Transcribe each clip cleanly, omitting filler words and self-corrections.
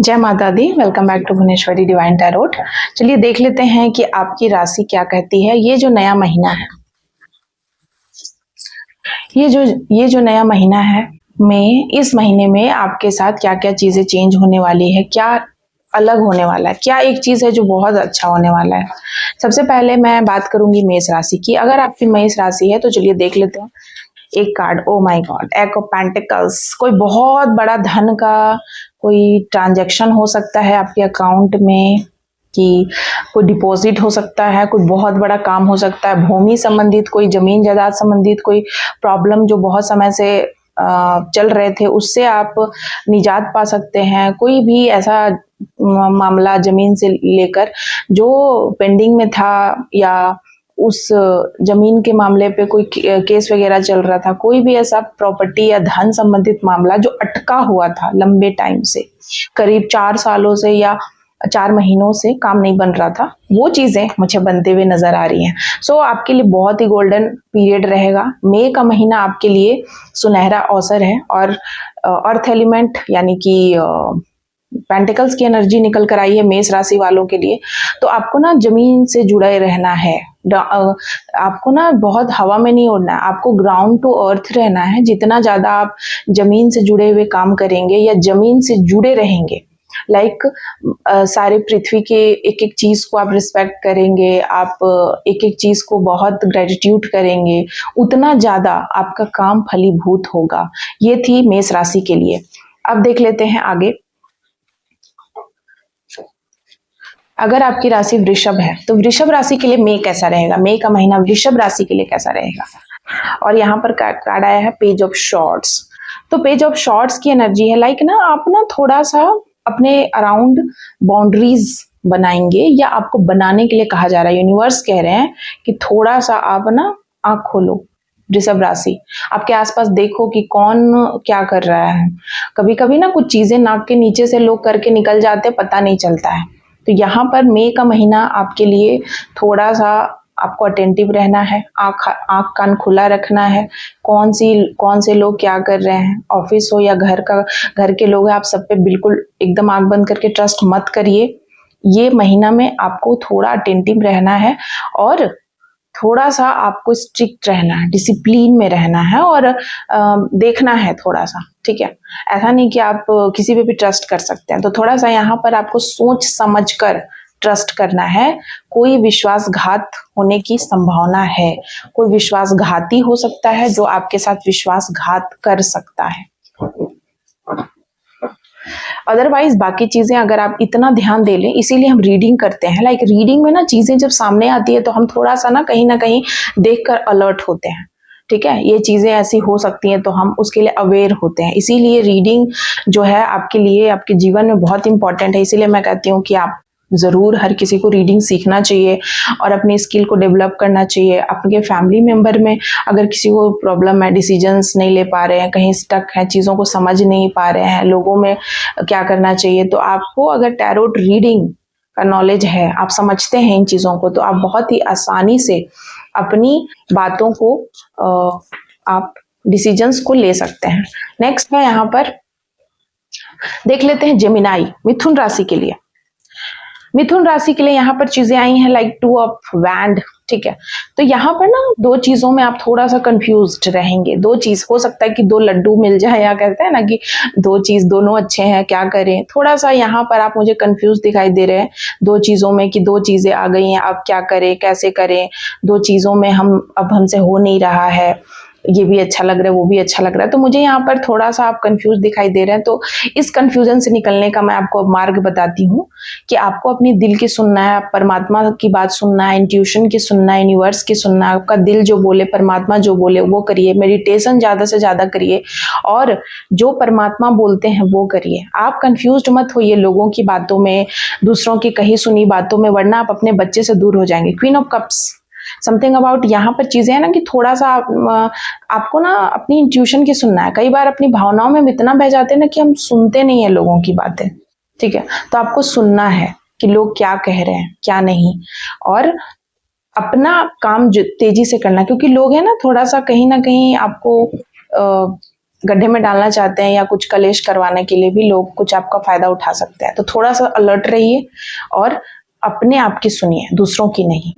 जय माता दी। Welcome back to Bhuvaneshwari divine tarot. चलिए देख लेते हैं कि आपकी राशि क्या कहती है। ये जो नया महीना है, ये जो नया महीना है में, इस महीने में आपके साथ क्या क्या चीजें चेंज होने वाली है, क्या अलग होने वाला है, क्या एक चीज है जो बहुत अच्छा होने वाला है। सबसे पहले मैं बात करूंगी मेष राशि की। अगर आपकी मेष राशि है तो चलिए देख लेते हैं। एक कार्ड, ओ माय गॉड, एक ऑफ पेंटिकल्स। कोई बहुत बड़ा धन का कोई ट्रांजैक्शन हो सकता है आपके अकाउंट में, कि कोई डिपॉजिट हो सकता है, कोई बहुत बड़ा काम हो सकता है, भूमि संबंधित, कोई जमीन जायदाद संबंधित कोई प्रॉब्लम जो बहुत समय से चल रहे थे उससे आप निजात पा सकते हैं। कोई भी ऐसा मामला जमीन से लेकर जो पेंडिंग में था, या उस जमीन के मामले पे कोई केस वगैरह चल रहा था, कोई भी ऐसा प्रॉपर्टी या धन संबंधित मामला जो अटका हुआ था लंबे टाइम से, करीब 4 सालों से या 4 महीनों से काम नहीं बन रहा था, वो चीजें मुझे बनते हुए नजर आ रही हैं। सो आपके लिए बहुत ही गोल्डन पीरियड रहेगा। मई का महीना आपके लिए सुनहरा अवसर है, और अर्थ एलिमेंट यानी कि पेंटिकल्स की एनर्जी निकल कर आई है मेष राशि वालों के लिए। तो आपको ना जमीन से जुड़े रहना है, आपको ना बहुत हवा में नहीं उड़ना है, आपको ग्राउंड टू अर्थ रहना है। जितना ज्यादा आप जमीन से जुड़े हुए काम करेंगे या जमीन से जुड़े रहेंगे, लाइक सारे पृथ्वी के एक एक चीज को आप रिस्पेक्ट करेंगे, आप एक एक चीज को बहुत ग्रेटिट्यूड करेंगे, उतना ज्यादा आपका काम फलीभूत होगा। ये थी मेष राशि के लिए। अब देख लेते हैं आगे। अगर आपकी राशि वृषभ है तो वृषभ राशि के लिए मई कैसा रहेगा, मई का महीना वृषभ राशि के लिए कैसा रहेगा। और यहाँ पर कार्ड आया है पेज ऑफ शॉर्ट्स। तो पेज ऑफ शॉर्ट्स की एनर्जी है लाइक ना, आप ना थोड़ा सा अपने अराउंड बाउंड्रीज बनाएंगे, या आपको बनाने के लिए कहा जा रहा है। यूनिवर्स कह रहे हैं कि थोड़ा सा आप ना आंख खोलो, वृषभ राशि, आपके आसपास देखो कि कौन क्या कर रहा है। कभी कभी ना कुछ चीजें नाक के नीचे से लोग करके निकल जाते, पता नहीं चलता है। तो यहाँ पर मई का महीना आपके लिए थोड़ा सा आपको अटेंटिव रहना है, आंख कान खुला रखना है। कौन से लोग क्या कर रहे हैं, ऑफिस हो या घर के लोग हैं, आप सब पे बिल्कुल एकदम आंख बंद करके ट्रस्ट मत करिए। ये महीना में आपको थोड़ा अटेंटिव रहना है, और थोड़ा सा आपको स्ट्रिक्ट रहना है, डिसिप्लिन में रहना है, और देखना है थोड़ा सा, ठीक है। ऐसा नहीं कि आप किसी पे भी ट्रस्ट कर सकते हैं। तो थोड़ा सा यहाँ पर आपको सोच समझकर ट्रस्ट करना है। कोई विश्वासघात होने की संभावना है, कोई विश्वासघाती हो सकता है जो आपके साथ विश्वासघात कर सकता है। अदरवाइज बाकी चीजें अगर आप इतना ध्यान दे लें, इसीलिए हम रीडिंग करते हैं। लाइक रीडिंग में ना चीजें जब सामने आती है तो हम थोड़ा सा ना कहीं देखकर अलर्ट होते हैं, ठीक है। ये चीजें ऐसी हो सकती हैं तो हम उसके लिए अवेयर होते हैं। इसीलिए रीडिंग जो है आपके लिए, आपके जीवन में बहुत इंपॉर्टेंट है। इसीलिए मैं कहती हूँ कि आप जरूर, हर किसी को रीडिंग सीखना चाहिए और अपनी स्किल को डेवलप करना चाहिए। आपके फैमिली मेंबर में अगर किसी को प्रॉब्लम है, डिसीजंस नहीं ले पा रहे हैं, कहीं स्टक है, चीज़ों को समझ नहीं पा रहे हैं, लोगों में क्या करना चाहिए, तो आपको अगर टैरोट रीडिंग का नॉलेज है, आप समझते हैं इन चीज़ों को, तो आप बहुत ही आसानी से अपनी बातों को आप डिसीजंस को ले सकते हैं। नेक्स्ट है यहाँ पर देख लेते हैं जेमिनाई, मिथुन राशि के लिए। मिथुन राशि के लिए यहाँ पर चीजें आई हैं लाइक 2 ऑफ वैंड, ठीक है। तो यहाँ पर ना 2 चीजों में आप थोड़ा सा कंफ्यूज्ड रहेंगे। 2 चीज हो सकता है कि 2 लड्डू मिल जाए, या कहते हैं ना कि 2 चीज दोनों अच्छे हैं, क्या करें। थोड़ा सा यहाँ पर आप मुझे कंफ्यूज दिखाई दे रहे हैं 2 चीजों में, कि 2 चीजें आ गई हैं, अब क्या करें, कैसे करें। 2 चीजों में अब हमसे हो नहीं रहा है, ये भी अच्छा लग रहा है, वो भी अच्छा लग रहा है। तो मुझे यहाँ पर थोड़ा सा आप कंफ्यूज दिखाई दे रहे हैं। तो इस कंफ्यूजन से निकलने का मैं आपको मार्ग बताती हूँ कि आपको अपनी दिल की सुनना है, परमात्मा की बात सुनना है, इंट्यूशन की सुनना है, यूनिवर्स की सुनना है। आपका दिल जो बोले, परमात्मा जो बोले वो करिए। मेडिटेशन ज्यादा से ज्यादा करिए, और जो परमात्मा बोलते हैं वो करिए। आप कंफ्यूज मत होइए लोगों की बातों में, दूसरों की कही सुनी बातों में, वरना आप अपने बच्चे से दूर हो जाएंगे। Queen of cups, something about यहाँ पर चीजें है ना कि थोड़ा सा आपको ना अपनी इंट्यूशन की सुनना है। कई बार अपनी भावनाओं में इतना बह जाते हैं ना कि हम सुनते नहीं है लोगों की बातें, ठीक है। तो आपको सुनना है कि लोग क्या कह रहे हैं, क्या नहीं, और अपना काम तेजी से करना। क्योंकि लोग है ना थोड़ा सा कहीं ना कहीं आपको गड्ढे में डालना चाहते हैं या कुछ कलेश करवाने के लिए भी लोग कुछ आपका फायदा उठा सकते हैं। तो थोड़ा सा अलर्ट रहिए और अपने आप की सुनिए, दूसरों की नहीं।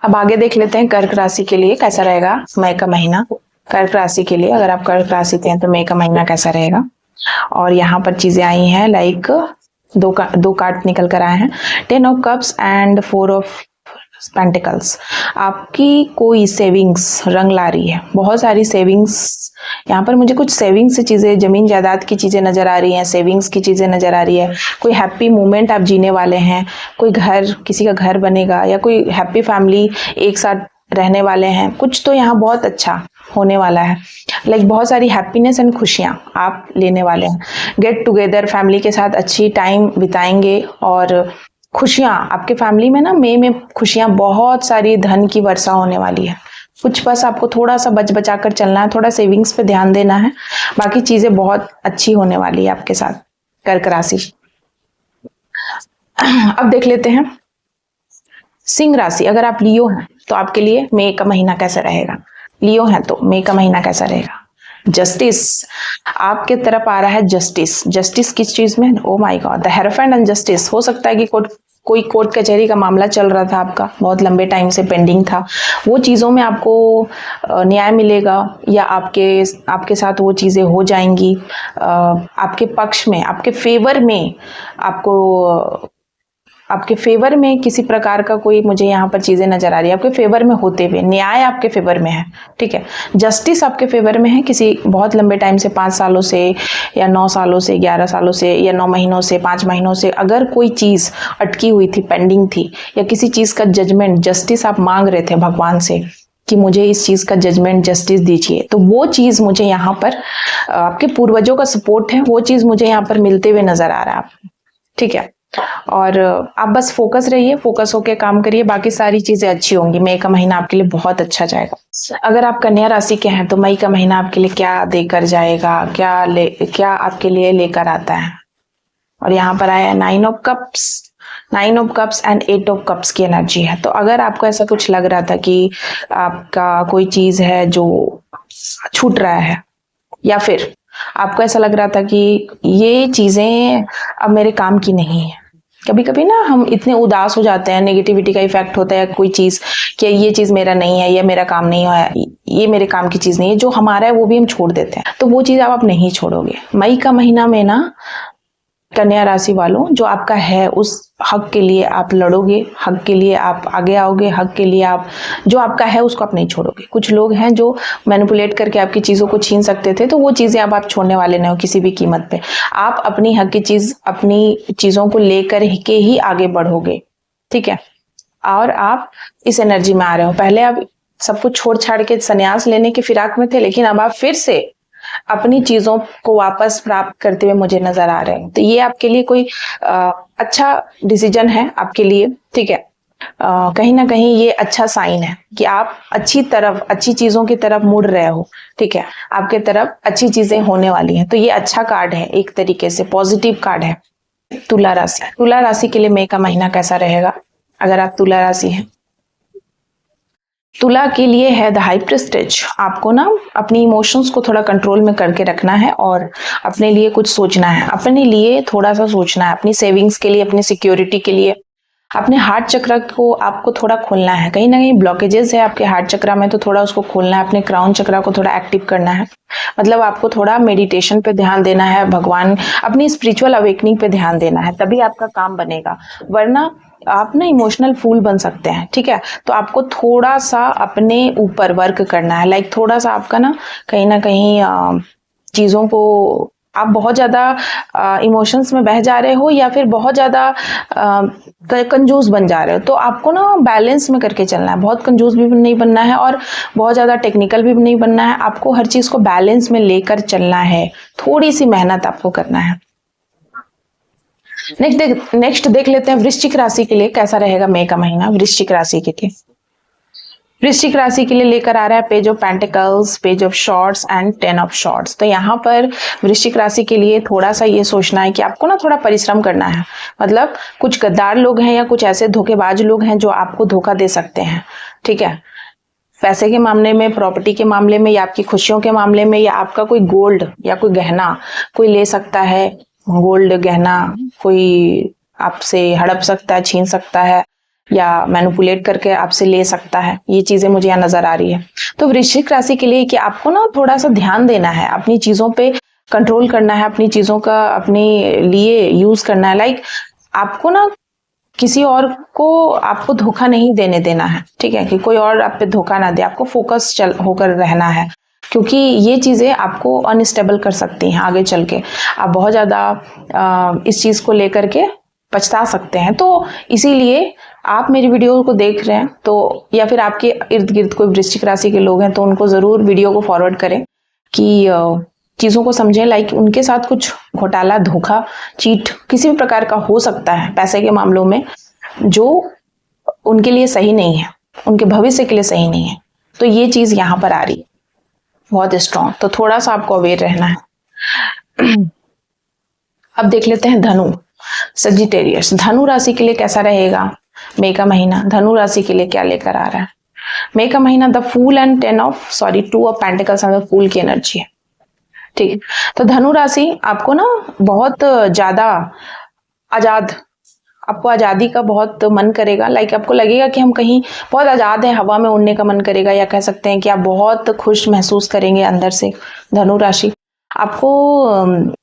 अब आगे देख लेते हैं कर्क राशि के लिए कैसा रहेगा मई का महीना। कर्क राशि के लिए, अगर आप कर्क राशि के हैं तो मई का महीना कैसा रहेगा। और यहाँ पर चीजें आई हैं लाइक दो कार्ड निकल कर आए हैं, 10 of cups and 4 of pentacles. आपकी कोई सेविंग्स रंग ला रही है, बहुत सारी सेविंग्स। यहाँ पर मुझे कुछ सेविंग्स से चीजें, जमीन जायदाद की चीजें नजर आ रही हैं, सेविंग्स की चीजें नजर आ रही है। कोई हैप्पी मोमेंट आप जीने वाले हैं, कोई घर, किसी का घर बनेगा या कोई हैप्पी फैमिली एक साथ रहने वाले हैं। कुछ तो यहाँ बहुत अच्छा होने वाला है, लाइक बहुत सारी हैप्पीनेस एंड खुशियाँ आप लेने वाले हैं। गेट टुगेदर फैमिली के साथ अच्छी टाइम बिताएंगे और खुशियाँ आपके फैमिली में ना, मई में खुशियाँ, बहुत सारी धन की वर्षा होने वाली है। कुछ बस आपको थोड़ा सा बच बचा कर चलना है, थोड़ा सेविंग्स पे ध्यान देना है, बाकी चीजें बहुत अच्छी होने वाली है आपके साथ कर्क राशि। अब देख लेते हैं सिंह राशि। अगर आप लियो हैं तो आपके लिए मई का महीना कैसा रहेगा। लियो हैं तो मई का महीना कैसा रहेगा। जस्टिस आपके तरफ आ रहा है। जस्टिस, जस्टिस किस चीज में, oh my God, the hierophant and justice. हो सकता है कि कोई कोर्ट कचहरी का मामला चल रहा था आपका, बहुत लंबे टाइम से पेंडिंग था, वो चीज़ों में आपको न्याय मिलेगा या आपके साथ वो चीज़ें हो जाएंगी आपके पक्ष में, आपके फेवर में। आपके फेवर में किसी प्रकार का कोई, मुझे यहाँ पर चीजें नजर आ रही है आपके फेवर में होते हुए, न्याय आपके फेवर में है, ठीक है। जस्टिस आपके फेवर में है, किसी बहुत लंबे टाइम से, 5 सालों से या 9 सालों से, 11 सालों से या 9 महीनों से, 5 महीनों से अगर कोई चीज अटकी हुई थी, पेंडिंग थी, या किसी चीज का जजमेंट, जस्टिस आप मांग रहे थे भगवान से कि मुझे इस चीज का जजमेंट, जस्टिस दीजिए, तो वो चीज मुझे यहाँ पर आपके पूर्वजों का सपोर्ट है, वो चीज मुझे यहाँ पर मिलते हुए नजर आ रहा है, ठीक है। और आप बस फोकस रहिए, फोकस होके काम करिए, बाकी सारी चीजें अच्छी होंगी। मई का महीना आपके लिए बहुत अच्छा जाएगा। अगर आप कन्या राशि के हैं तो मई का महीना आपके लिए क्या देकर जाएगा, क्या आपके लिए लेकर आता है। और यहाँ पर आया 9 of cups and 8 of cups की एनर्जी है। तो अगर आपको ऐसा कुछ लग रहा था कि आपका कोई चीज है जो छूट रहा है, या फिर आपको ऐसा लग रहा था कि ये चीजें अब मेरे काम की नहीं है। कभी कभी ना हम इतने उदास हो जाते हैं, नेगेटिविटी का इफेक्ट होता है कोई चीज, कि ये चीज मेरा नहीं है, ये मेरा काम नहीं है, ये मेरे काम की चीज नहीं है, जो हमारा है वो भी हम छोड़ देते हैं। तो वो चीज आप नहीं छोड़ोगे। मई का महीना में ना कन्या राशि वालों, जो आपका है उस हक के लिए आप लड़ोगे, हक के लिए आप आगे आओगे, हक के लिए आप, जो आपका है उसको आप नहीं छोड़ोगे। कुछ लोग हैं जो मैनिपुलेट करके आपकी चीजों को छीन सकते थे, तो वो चीजें अब आप छोड़ने वाले नहीं हो किसी भी कीमत पे। आप अपनी हक की चीज, अपनी चीजों को लेकर के ही आगे बढ़ोगे, ठीक है। और आप इस एनर्जी में आ रहे हो। पहले आप सब कुछ छोड़ छाड़ के संन्यास लेने की फिराक में थे, लेकिन अब आप फिर से अपनी चीजों को वापस प्राप्त करते हुए मुझे नजर आ रहे हैं। तो ये आपके लिए कोई अच्छा डिसीजन है आपके लिए, ठीक है। कहीं ना कहीं ये अच्छा साइन है कि आप अच्छी चीजों की तरफ मुड़ रहे हो, ठीक है। आपके तरफ अच्छी चीजें होने वाली हैं। तो ये अच्छा कार्ड है, एक तरीके से पॉजिटिव कार्ड है। तुला राशि के लिए मई का महीना कैसा रहेगा। अगर आप तुला राशि हैं, तुला के लिए है द हाई प्रेस्टेज। आपको ना अपनी इमोशंस को थोड़ा कंट्रोल में करके रखना है और अपने लिए कुछ सोचना है, अपने लिए थोड़ा सा सोचना है, अपनी सेविंग्स के लिए, अपनी सिक्योरिटी के लिए। अपने हार्ट चक्र को आपको थोड़ा खोलना है। कहीं ना कहीं ब्लॉकेजेस है आपके हार्ट चक्र में, तो थोड़ा उसको खोलना है। अपने क्राउन चक्र को थोड़ा एक्टिव करना है, मतलब आपको थोड़ा मेडिटेशन पे ध्यान देना है, भगवान, अपनी स्पिरिचुअल अवेकनिंग पे ध्यान देना है, तभी आपका काम बनेगा। वरना आप ना इमोशनल फूल बन सकते हैं, ठीक है। तो आपको थोड़ा सा अपने ऊपर वर्क करना है, लाइक थोड़ा सा आपका ना कहीं चीजों को, आप बहुत ज्यादा इमोशंस में बह जा रहे हो या फिर बहुत ज्यादा कंजूस बन जा रहे हो। तो आपको ना बैलेंस में करके चलना है, बहुत कंजूस भी नहीं बनना है और बहुत ज्यादा टेक्निकल भी नहीं बनना है। आपको हर चीज को बैलेंस में लेकर चलना है, थोड़ी सी मेहनत आपको करना है। नेक्स्ट देख लेते हैं वृश्चिक राशि के लिए कैसा रहेगा मई का महीना। वृश्चिक राशि के लिए लेकर आ रहा है page of pentacles, page of shorts and 10 of shorts. तो यहाँ पर वृश्चिक राशि के लिए थोड़ा सा ये सोचना है कि आपको ना थोड़ा परिश्रम करना है। मतलब कुछ गद्दार लोग हैं या कुछ ऐसे धोखेबाज लोग हैं जो आपको धोखा दे सकते हैं, ठीक है। पैसे के मामले में, प्रॉपर्टी के मामले में, या आपकी खुशियों के मामले में, या आपका कोई गोल्ड या कोई गहना कोई ले सकता है। गोल्ड गहना कोई आपसे हड़प सकता है, छीन सकता है, या मैनिपुलेट करके आपसे ले सकता है। ये चीजें मुझे यहाँ नजर आ रही है। तो वृश्चिक राशि के लिए कि आपको ना थोड़ा सा ध्यान देना है, अपनी चीजों पे कंट्रोल करना है, अपनी चीजों का अपने लिए यूज करना है। लाइक आपको ना किसी और को आपको धोखा नहीं देने देना है, ठीक है, कि कोई और आप पे धोखा ना दे। आपको फोकस होकर रहना है, क्योंकि ये चीजें आपको अनस्टेबल कर सकती हैं आगे चल के। आप बहुत ज्यादा इस चीज को लेकर के पछता सकते हैं। तो इसीलिए आप मेरी वीडियो को देख रहे हैं तो, या फिर आपके इर्द गिर्द कोई वृश्चिक राशि के लोग हैं, तो उनको जरूर वीडियो को फॉरवर्ड करें कि चीजों को समझें। लाइक उनके साथ कुछ घोटाला, धोखा, चीट किसी भी प्रकार का हो सकता है पैसे के मामलों में, जो उनके लिए सही नहीं है, उनके भविष्य के लिए सही नहीं है। तो ये चीज यहाँ पर आ रही है बहुत स्ट्रॉन्ग, तो थोड़ा सा आपको अवेयर रहना है। अब देख लेते हैं धनु, सजिटेरियस। धनु राशि के लिए कैसा रहेगा मई का महीना? धनु राशि के लिए क्या लेकर आ रहा है मई का महीना? The fool and two of pentacles and the fool की एनर्जी है, ठीक है। तो धनु राशि आपको ना बहुत ज्यादा आजाद, आपको आजादी का बहुत मन करेगा। लाइक आपको लगेगा कि हम कहीं बहुत आजाद है, हवा में उड़ने का मन करेगा, या कह सकते हैं कि आप बहुत खुश महसूस करेंगे अंदर से। धनु राशि आपको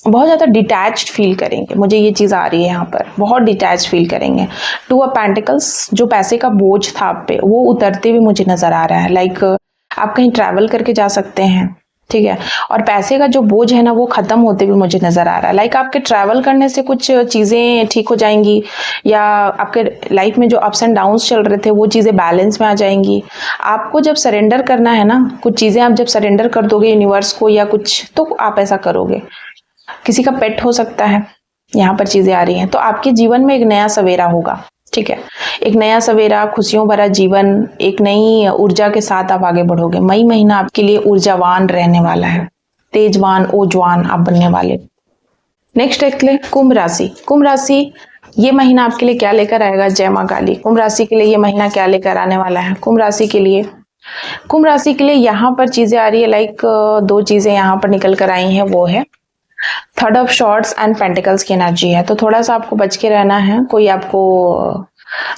बहुत ज्यादा डिटैच्ड फील करेंगे, मुझे ये चीज आ रही है यहाँ पर, बहुत डिटैच्ड फील करेंगे। टू ऑफ पेंटिकल्स, जो पैसे का बोझ था आप पे, वो उतरते हुए मुझे नजर आ रहा है। लाइक आप कहीं ट्रैवल करके जा सकते हैं, ठीक है, और पैसे का जो बोझ है ना वो खत्म होते हुए मुझे नजर आ रहा है। लाइक आपके ट्रैवल करने से कुछ चीजें ठीक हो जाएंगी, या आपके लाइफ में जो अप्स एंड डाउन्स चल रहे थे वो चीजें बैलेंस में आ जाएंगी। आपको जब सरेंडर करना है ना, कुछ चीजें आप जब सरेंडर कर दोगे यूनिवर्स को या कुछ, तो आप ऐसा करोगे। किसी का पेट हो सकता है, यहाँ पर चीजें आ रही हैं। तो आपके जीवन में एक नया सवेरा होगा, ठीक है, एक नया सवेरा, खुशियों भरा जीवन, एक नई ऊर्जा के साथ आप आगे बढ़ोगे। मई महीना आपके लिए ऊर्जावान रहने वाला है, तेजवान, ओजवान आप बनने वाले। नेक्स्ट देख ले कुंभ राशि। कुंभ राशि ये महीना आपके लिए क्या लेकर आएगा? जय मां काली। कुंभ राशि के लिए ये महीना क्या लेकर आने वाला है? कुंभ राशि के लिए, कुंभ राशि के लिए यहाँ पर चीजें आ रही है। लाइक दो चीजें यहाँ पर निकल कर आई हैं, वो है third of shorts and pentacles की एनर्जी है। तो थोड़ा सा आपको बच के रहना है। कोई आपको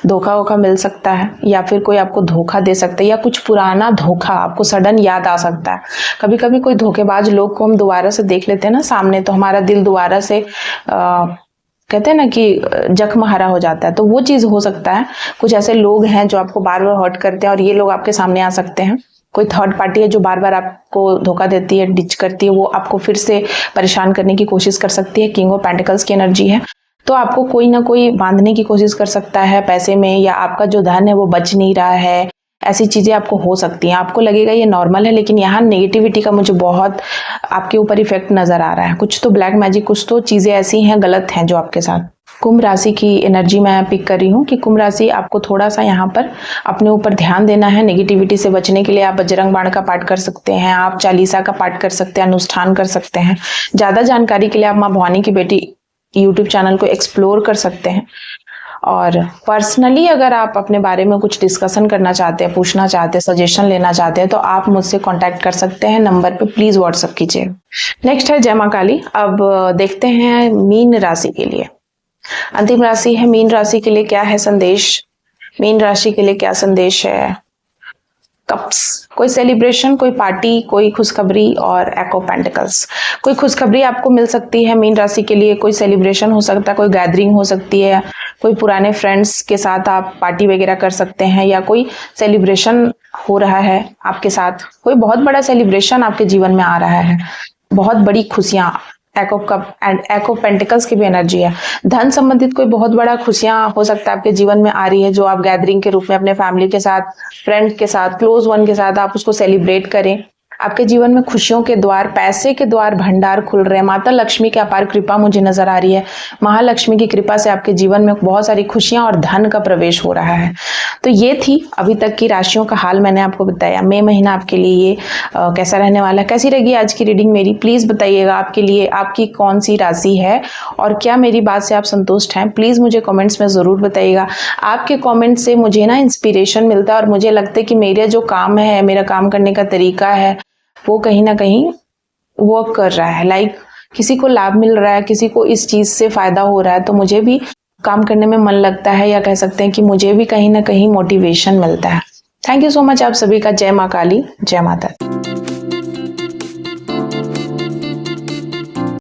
धोखा मिल सकता है, या फिर कोई आपको धोखा दे सकता है, या कुछ पुराना धोखा आपको सडन याद आ सकता है। कभी कभी कोई धोखेबाज लोग को हम दोबारा से देख लेते हैं ना सामने, तो हमारा दिल दोबारा से कहते हैं ना कि जख्म हरा हो जाता है। तो वो चीज हो सकता है। कुछ ऐसे लोग हैं जो आपको बार बार हर्ट करते हैं, और ये लोग आपके सामने आ सकते हैं। कोई थर्ड पार्टी है जो बार बार आपको धोखा देती है, डिच करती है, वो आपको फिर से परेशान करने की कोशिश कर सकती है। किंग ऑफ पेंटिकल्स की एनर्जी है, तो आपको कोई ना कोई बांधने की कोशिश कर सकता है पैसे में, या आपका जो धन है वो बच नहीं रहा है। ऐसी चीजें आपको हो सकती हैं। आपको लगेगा ये नॉर्मल है, लेकिन यहाँ नेगेटिविटी का मुझे बहुत आपके ऊपर इफेक्ट नजर आ रहा है। कुछ तो ब्लैक मैजिक, कुछ तो चीजें ऐसी हैं, गलत हैं जो आपके साथ। कुंभ राशि की एनर्जी मैं पिक कर रही हूँ कि कुंभ राशि आपको थोड़ा सा यहाँ पर अपने ऊपर ध्यान देना है। नेगेटिविटी से बचने के लिए आप बजरंग बाण का पाठ कर सकते हैं, आप चालीसा का पाठ कर सकते हैं, अनुष्ठान कर सकते हैं। ज्यादा जानकारी के लिए आप माँ भवानी की बेटी यूट्यूब चैनल को एक्सप्लोर कर सकते हैं। और पर्सनली अगर आप अपने बारे में कुछ डिस्कशन करना चाहते हैं, पूछना चाहते हैं, सजेशन लेना चाहते हैं, तो आप मुझसे कांटेक्ट कर सकते हैं। नंबर पे प्लीज व्हाट्सएप कीजिए। नेक्स्ट है जय मां काली। अब देखते हैं मीन राशि के लिए, अंतिम राशि है मीन राशि के लिए क्या है संदेश। मीन राशि के लिए क्या संदेश है? कप्स, कोई सेलिब्रेशन, कोई पार्टी, कोई खुशखबरी, और एक्ो पेंटिकल्स। कोई खुशखबरी आपको मिल सकती है मीन राशि के लिए, कोई सेलिब्रेशन हो सकता है, कोई गैदरिंग हो सकती है, कोई पुराने फ्रेंड्स के साथ आप पार्टी वगैरह कर सकते हैं, या कोई सेलिब्रेशन हो रहा है आपके साथ, कोई बहुत बड़ा सेलिब्रेशन आपके जीवन में आ रहा है, बहुत बड़ी खुशियां। एक्ो कप एंड एक्ो पेंटिकल्स की भी एनर्जी है। धन संबंधित कोई बहुत बड़ा खुशियां हो सकता है आपके जीवन में आ रही है, जो आप गैदरिंग के रूप में अपने फैमिली के साथ, फ्रेंड के साथ, क्लोज वन के साथ आप उसको सेलिब्रेट करें। आपके जीवन में खुशियों के द्वार, पैसे के द्वार, भंडार खुल रहे हैं। माता लक्ष्मी की अपार कृपा मुझे नजर आ रही है। महालक्ष्मी की कृपा से आपके जीवन में बहुत सारी खुशियां और धन का प्रवेश हो रहा है। तो ये थी अभी तक की राशियों का हाल, मैंने आपको बताया। मई महीना आपके लिए ये कैसा रहने वाला है। कैसी रहेगी आज की रीडिंग मेरी, प्लीज बताइएगा। आपके लिए आपकी कौन सी राशि है और क्या मेरी बात से आप संतुष्ट हैं, प्लीज मुझे कमेंट्स में जरूर बताइएगा। आपके कमेंट से मुझे ना इंस्पिरेशन मिलता है और मुझे लगता है कि मेरा जो काम है, मेरा काम करने का तरीका है, वो कहीं ना कहीं वर्क कर रहा है। लाइक किसी को लाभ मिल रहा है, किसी को इस चीज से फायदा हो रहा है, तो मुझे भी काम करने में मन लगता है, या कह सकते हैं कि मुझे भी कहीं ना कहीं मोटिवेशन मिलता है। थैंक यू सो मच आप सभी का। जय माँ काली, जय माता दी।